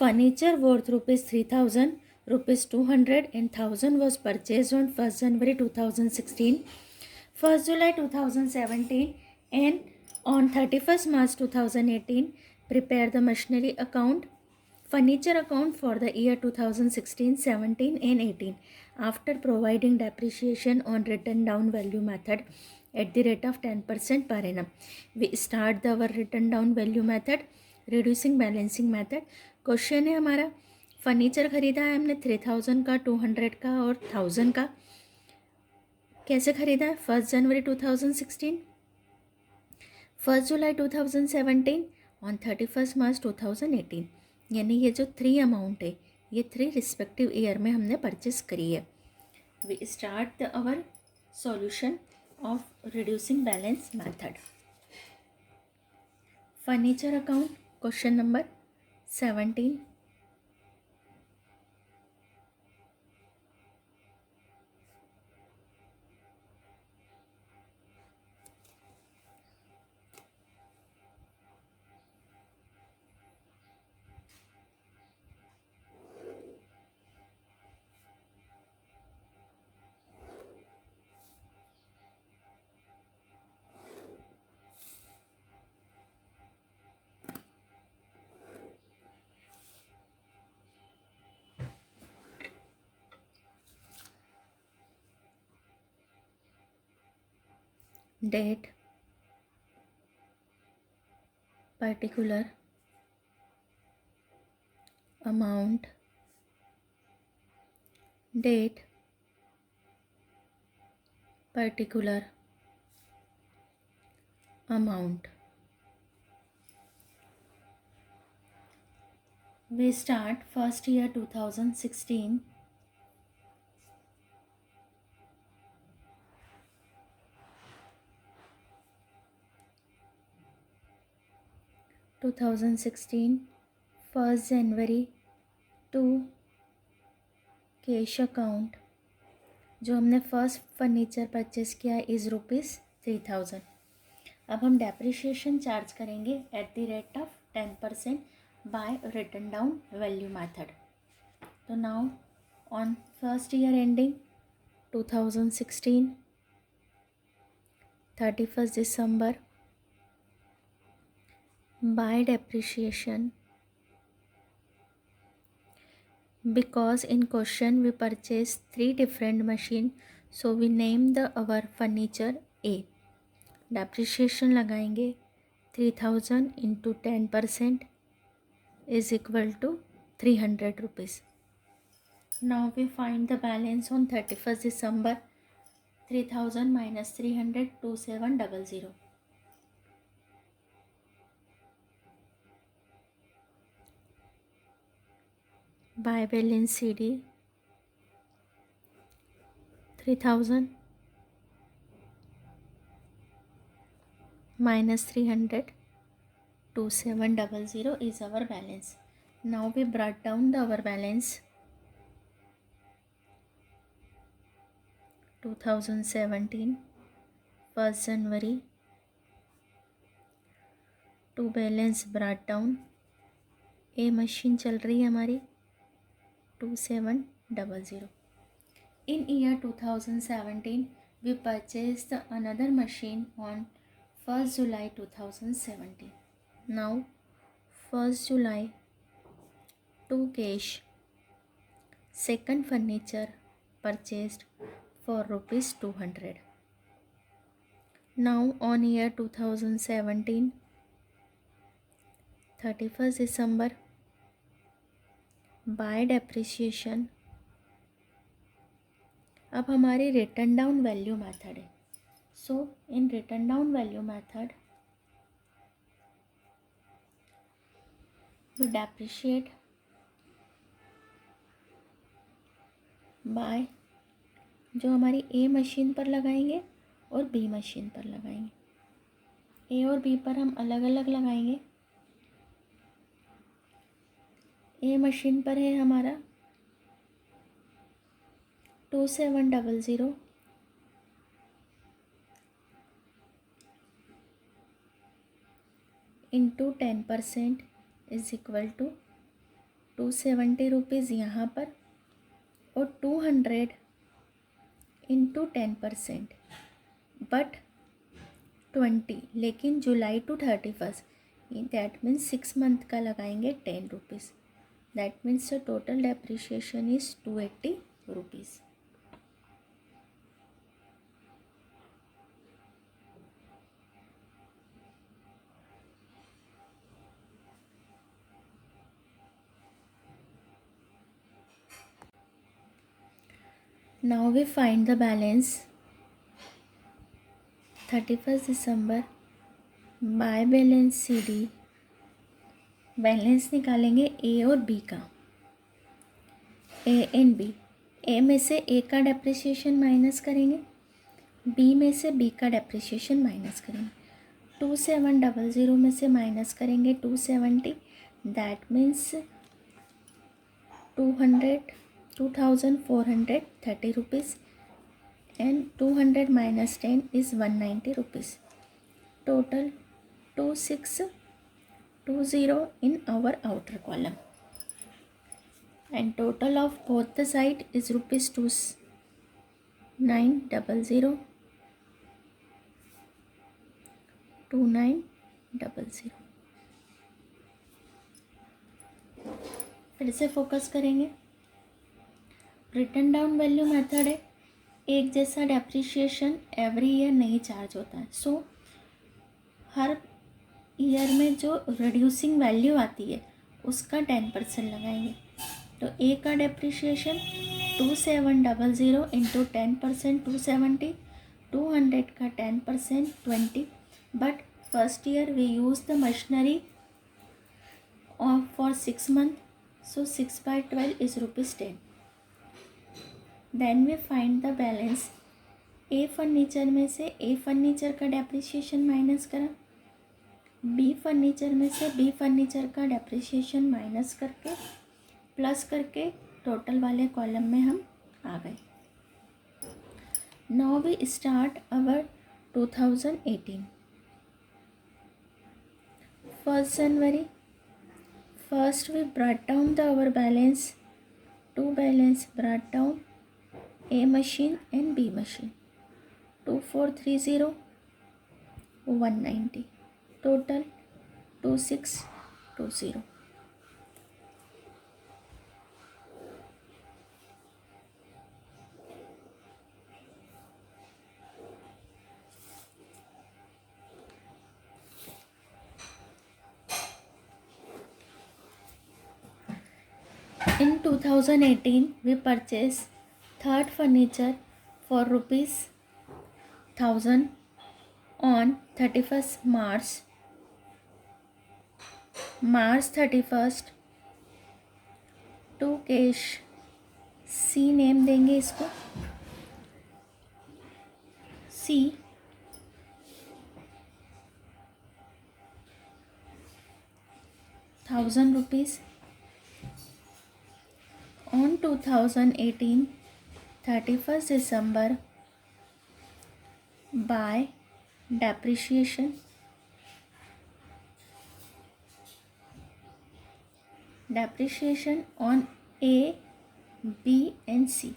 Furniture worth rupees 3000, rupees 200 and 1000 was purchased on 1st January 2016, 1st July 2017 and on 31st March 2018. Prepare the machinery account, furniture account for the year 2016, 17 and 18 after providing depreciation on written down value method at the rate of 10% per annum. We start our written down value method, reducing balancing method. Question है हमारा, furniture खरीदा है हमने 3000 का, 200 का और 1000 का. कैसे खरीदा है? 1st January 2016, 1st July 2017 on 31st मार्च 2018. यानी ये जो 3 अमाउंट है ये 3 रिस्पेक्टिव ईयर में हमने परचेस करी है. We start our solution of reducing balance method. Furniture account question number 17. Date, particular, amount, date, particular, amount. We start first year 2016. 1st January to cash account. जो हमने first furniture purchase किया है is rupees 3000. अब हम depreciation charge करेंगे at the rate of 10% by written down value method. तो now on first year ending 2016, 31st December, by depreciation, because in question we purchased 3 different machine, so we name the our furniture A. depreciation लगाएंगे 3000 into 10% is equal to 300 rupees. Now we find the balance on 31st December. 3000 minus 300, 2700. By balance CD 3000 minus 300, 2700 is our balance. Now we brought down our balance 2017, 1st January to balance brought down. A machine चल रही है हमारी 2700. In year 2017 we purchased another machine on 1st July 2017. Now 1st July to cash, second furniture purchased for rupees 200. Now on year 2017, 31st December, by depreciation. अब हमारी return down value method है. So in written down value method we depreciate by जो हमारी ए machine पर लगाएंगे और B machine पर लगाएंगे. ए और बी पर हम अलग अलग लगाएंगे. ए मशीन पर है हमारा 2700 into 10% is equal to ₹270 यहाँ पर, और 200 इंटू 10%, बट 20, लेकिन जुलाई टू 31, दैट मीन्स 6 मंथ का लगाएंगे ₹10. That means the total depreciation is ₹280. Now we find the balance 31st December by balance CD. Balance निकालेंगे ए और बी का, ए एंड बी. ए में से ए का डेप्रिसिएशन माइनस करेंगे, बी में से बी का डेप्रिसिएशन माइनस करेंगे. 2700 में से माइनस करेंगे 270, that means ₹2430 and 200 minus 10 is ₹190. Total 2620 in our outer column, and total of both the side is ₹2900. 2900. फिर से फोकस करेंगे. रिटर्न डाउन वैल्यू मेथड है, एक जैसा डेप्रिशिएशन एवरी ईयर नहीं चार्ज होता है. सो हर ईयर में जो रिड्यूसिंग वैल्यू आती है उसका 10% लगाएंगे. तो ए का डेप्रिशिएशन 2700 इंटू 10% 270, 200 का 10% 20. But first year we use the machinery for 6 month, so 6/12 is ₹10. Then we find the balance. A furniture में से ए फर्नीचर का डेप्रिसिएशन माइनस करा, बी फर्नीचर में से बी फर्नीचर का डेप्रिसिएशन माइनस करके प्लस करके टोटल वाले कॉलम में हम आ गए. Now we start our 2018. 1st January, first we brought down our balance. Two balance brought down, A machine and B machine. 2430, 190. Total 2620. In 2018, we purchased third furniture for ₹1000 on 31st March 31st. To cash, C name देंगे इसको, सी. ₹1000 on 2018 31st December by depreciation. Depreciation on A, B and C.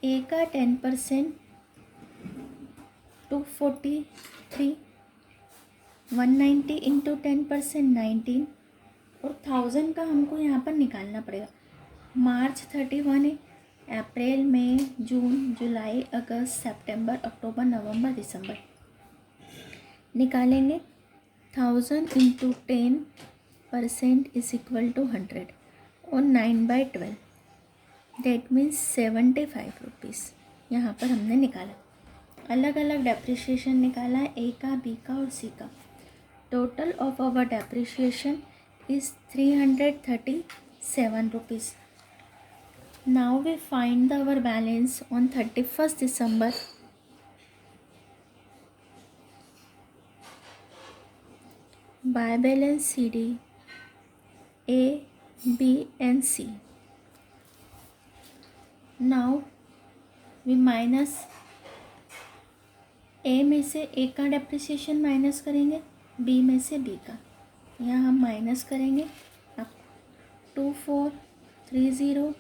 A का 10% 243, 190 into 10% 19, और 1000 का हमको यहाँ पर निकालना पड़ेगा. मार्च 31 है, अप्रैल मई जून जुलाई अगस्त सितंबर अक्टूबर नवंबर दिसंबर. निकालेंगे 1000 इंटू 10% इज इक्वल टू 100 और 9/12, दैट मीन्स ₹75. यहाँ पर हमने निकाला, अलग अलग डेप्रिशिएशन निकाला है, ए का, बी का और सी का. Total of our depreciation is ₹337. Now we find our balance on 31st December. By balance CD, A, B and C. Now we minus, A में से A का डेप्रिसिएशन माइनस करेंगे, B में से B का. यहाँ हम माइनस करेंगे. अब 24 30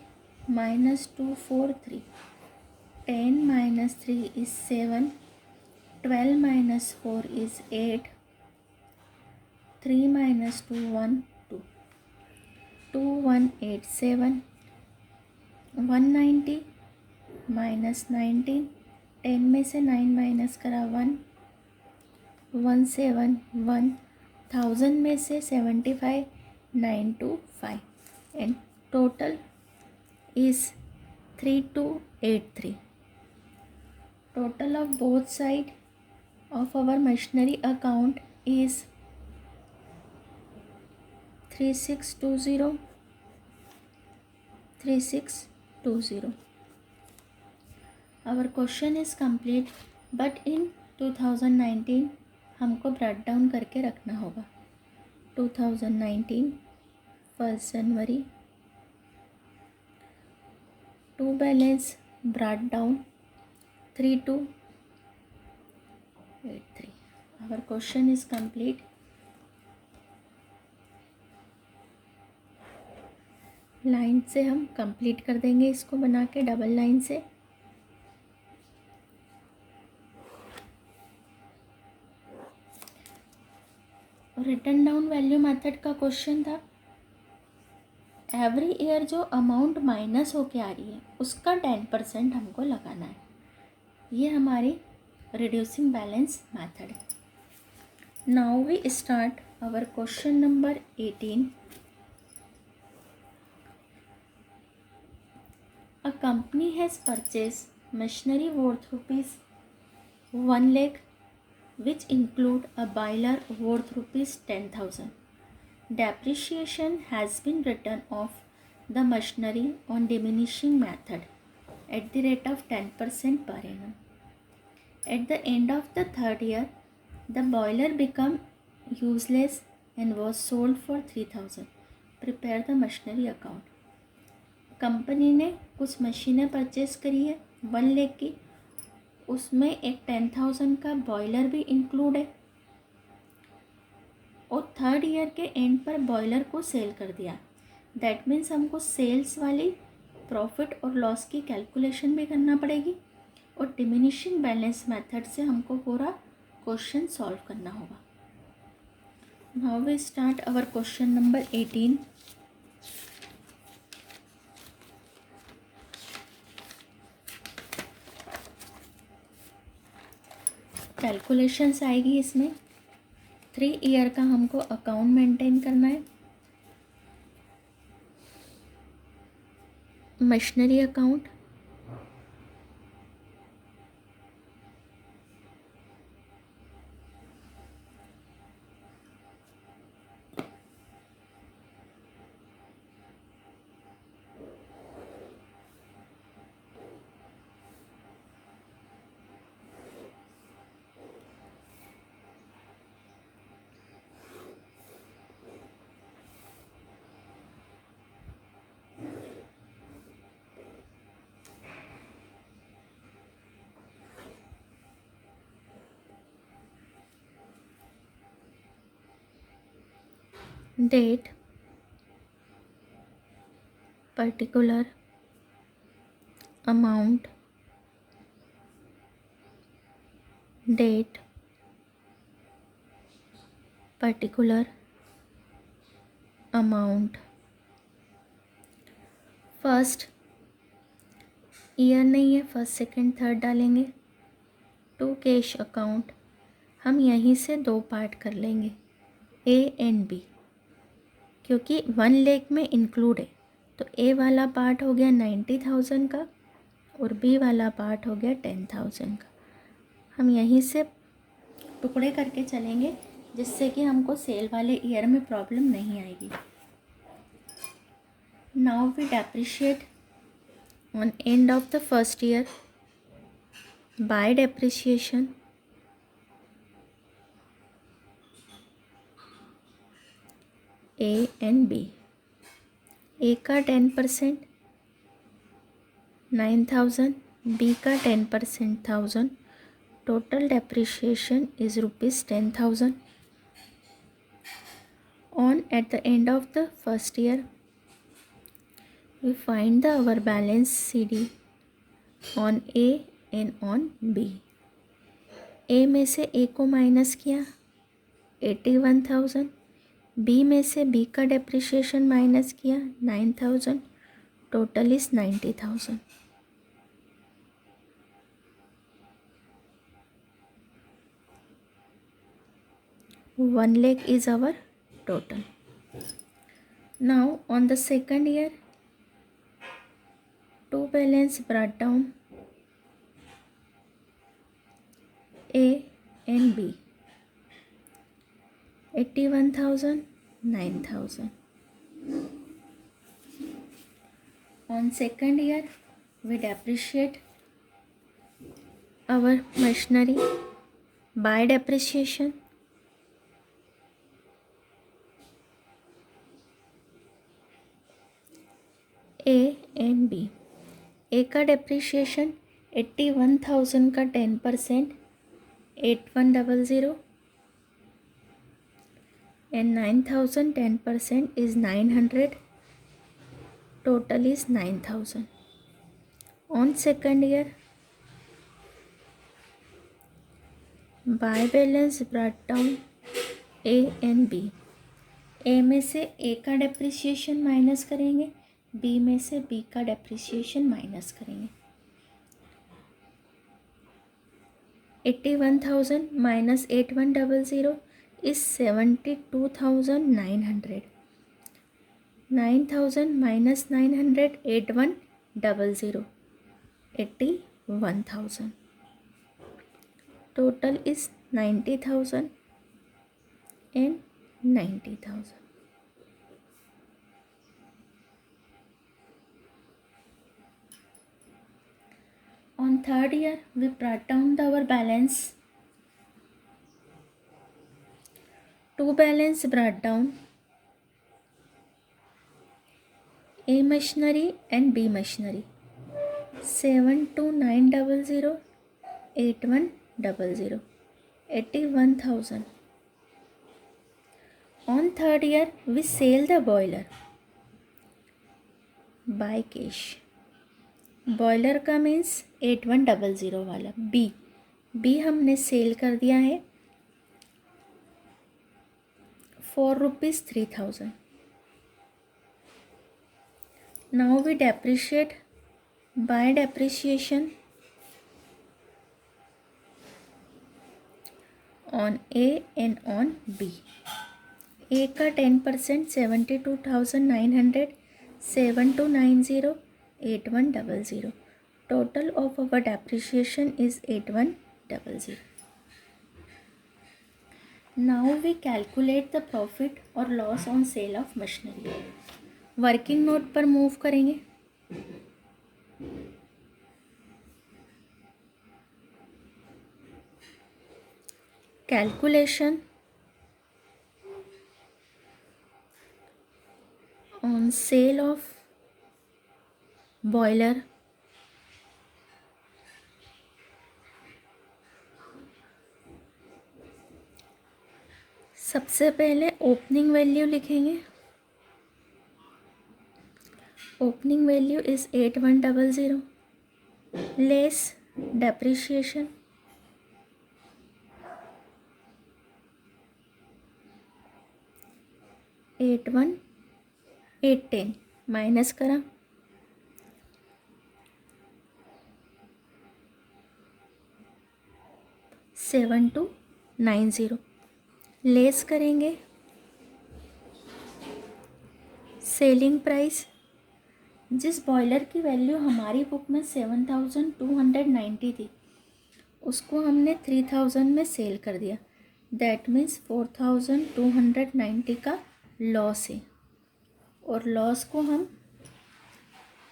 minus 2 4 3. 10 minus 3 is 7. 12 minus 4 is 8. 3 minus 2 1 2. 2187. 190 minus 19. 10 में से 9 माइनस करा 1. 171. 1000 में से 75. 925. And total is 3283. Total of both side of our machinery account is 3620. 3620. Our question is complete, but in 2019 हमको ब्रेक डाउन करके रखना होगा. 2019 1 जनवरी to balance break down 3283. Our question is complete. Line से हम कंप्लीट कर देंगे इसको बना के डबल लाइन से. रिटर्न डाउन वैल्यू मेथड का क्वेश्चन था. एवरी ईयर जो अमाउंट माइनस होके आ रही है उसका 10% हमको लगाना है. ये हमारी रिड्यूसिंग बैलेंस मेथड है. Now we start our question number 18. A company has purchased machinery worth rupees 1 lakh, which include a boiler worth rupees 10,000. Depreciation has been written off the machinery on diminishing method at the rate of 10% per annum. At the end of the third year, the boiler became useless and was sold for 3,000. Prepare the machinery account. Company ने कुछ मशीनें purchase करी है 1 लाख की. उसमें एक 10,000 का boiler भी इंक्लूड है और थर्ड ईयर के एंड पर बॉयलर को सेल कर दिया. दैट मीन्स हमको सेल्स वाली प्रॉफिट और लॉस की कैलकुलेशन भी करना पड़ेगी और डिमिनिशिंग बैलेंस मेथड से हमको पूरा क्वेश्चन सॉल्व करना होगा. Now we start our question number 18. Calculations आएगी इसमें. 3 ईयर का हमको अकाउंट मेंटेन करना है. Machinery account, date, particular amount, date, particular amount. First year नहीं है, फर्स्ट सेकंड थर्ड डालेंगे. टू कैश अकाउंट हम यहीं से 2 पार्ट कर लेंगे, ए एंड बी, क्योंकि 1 लाख में इंक्लूड है. तो ए वाला पार्ट हो गया 90,000 का और बी वाला पार्ट हो गया 10,000 का. हम यहीं से टुकड़े करके चलेंगे जिससे कि हमको सेल वाले ईयर में प्रॉब्लम नहीं आएगी. Now we depreciate on end of the first year by depreciation. A and B. A का 10% 9,000, बी का 10% 1,000. Total depreciation is rupees 10,000. On at the end of the first year We find our balance CD on A and on B. A में से A को minus किया 81,000, B में से B का depreciation minus किया 9,000, total is 90,000. 1 lakh is our total. Now on the second year, two balance brought down A and B. 81,000, 9,000. On second year, we depreciate our machinery by depreciation. A and B. A का depreciation 81,000 का 10% 8100 and 9,000 10% is 900. Total is 9,000. On second year, by balance brought down A and B. A में से A का depreciation minus करेंगे, B में से B का depreciation minus करेंगे. 81,000 minus 8100 is 72,900. 9,000 minus 900, 8100, 81,000. Total is 90,000 and 90,000. On third year, we brought down our balance. Two balance brought down, A machinery and B machinery. 72,900, 8100, 81,000. On third year, we sell the boiler by cash. Boiler का means 8100 वाला B हमने sell कर दिया है ₹3,000. Now we depreciate by depreciation on A and on B. A का 10% 72,900, 7290, 8100. Total of our depreciation is 8100. Now we calculate the profit or loss on sale of machinery. Working note पर move करेंगे. Calculation on sale of boiler. सबसे पहले opening value लिखेंगे. Opening value is 8100 less depreciation 810 minus करा 7290 less करेंगे selling price. जिस boiler की value हमारी बुक में 7,290 थी उसको हमने 3,000 में सेल कर दिया. दैट मीन्स 4,290 का लॉस है. और लॉस को हम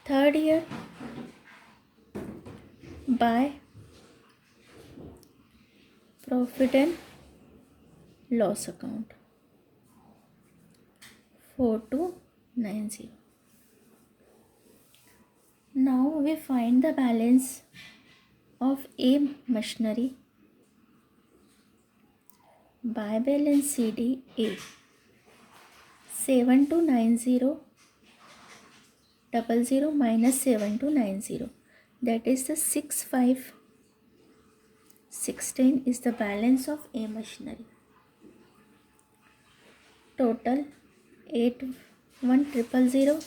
third year by profit and loss account 4290. Now we find the balance of A machinery by balance CD. A 7290 00 minus 7290. That is the 6516 is the balance of A machinery. Total 81000,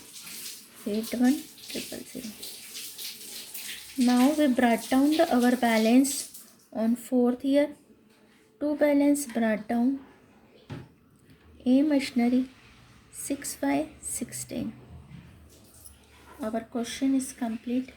81000. Now we brought down our balance on fourth year. Two balance brought down. A machinery 6516. Our question is complete.